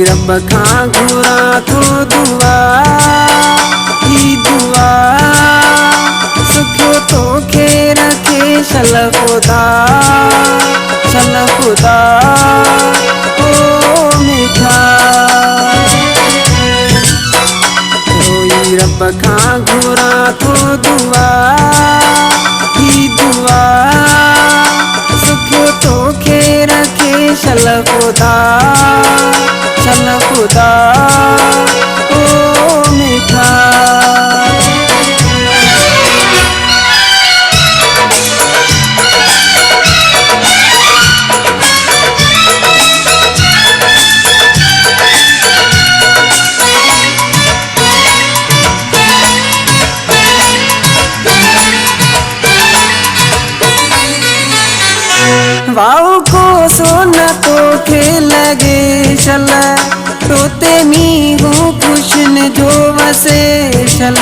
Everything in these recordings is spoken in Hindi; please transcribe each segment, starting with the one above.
रब खां घुरा थो दुआ ही दुआ सुखियो तोखे रखे सल खुदा ओ मिठा रोई रब खां घुरा थो दुआ ही दुआ सुखियो तोखे रखे सल खुदा ओ मिठा। वाओ को सोना तोखे लगे शल तोते मीहू खुशन जो वसे शल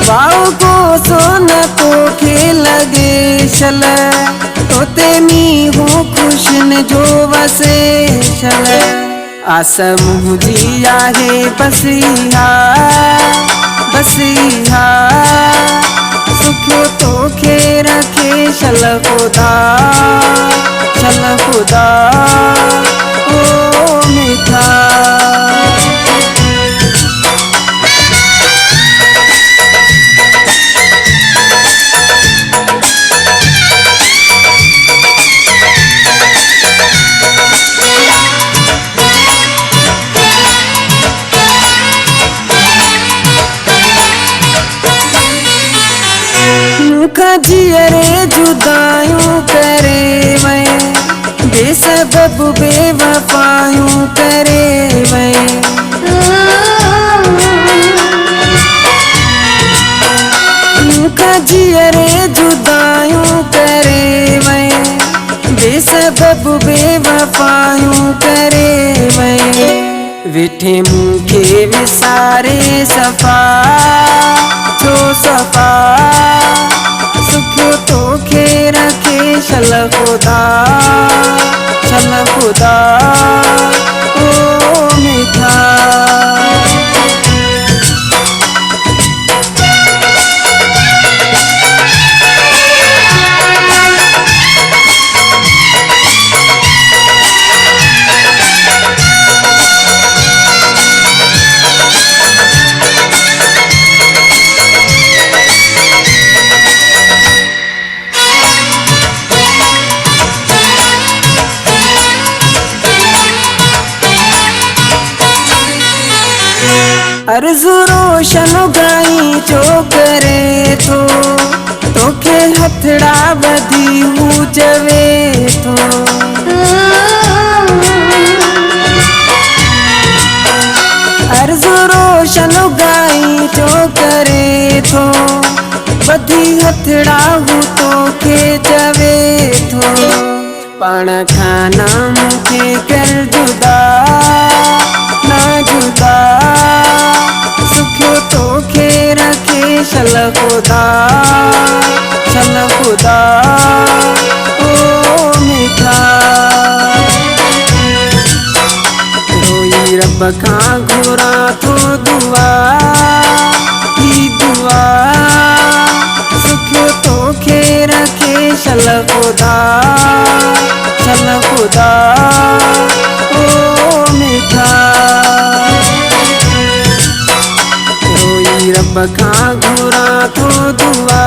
वाओ को सोना तोखे लगे शल तोते मीहू खुशन जो वसे शल आस मुझी आहे बस इहा सुखियो तोखे रखे सल खुदा ओ मिठा। जियरे जुदायूं करे वए बेसबब बेवफायूं करे वए जियरे जुदायूं करे वए बेसबब बेवफायूं करे वए वेठे मूंखे विसारे सफ़ा छो सफ़ा सुखियो तोखे रखे सल खुदा ओ मिठा। अर्ज़ु रोशन गाई जो करे थो तोखे हथड़ा बधी हू चवे थो अर्ज़ु रोशन गाई जो करे थो बधी हथड़ा हू तोखे चवे थो पाण खाना मूंखे कर जुदा ना जुदा सुखियो तोखे रखे सल खुदा ओ मिठा रोई रब खां घुरा थो दुआ ही दुआ सुखियो तोखे रखे सल खुदा ओ मिठा रब खां घुरा थो दुआ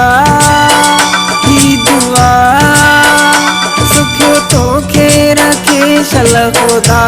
ही दुआ सुखियो तोखे रखे सल खुदा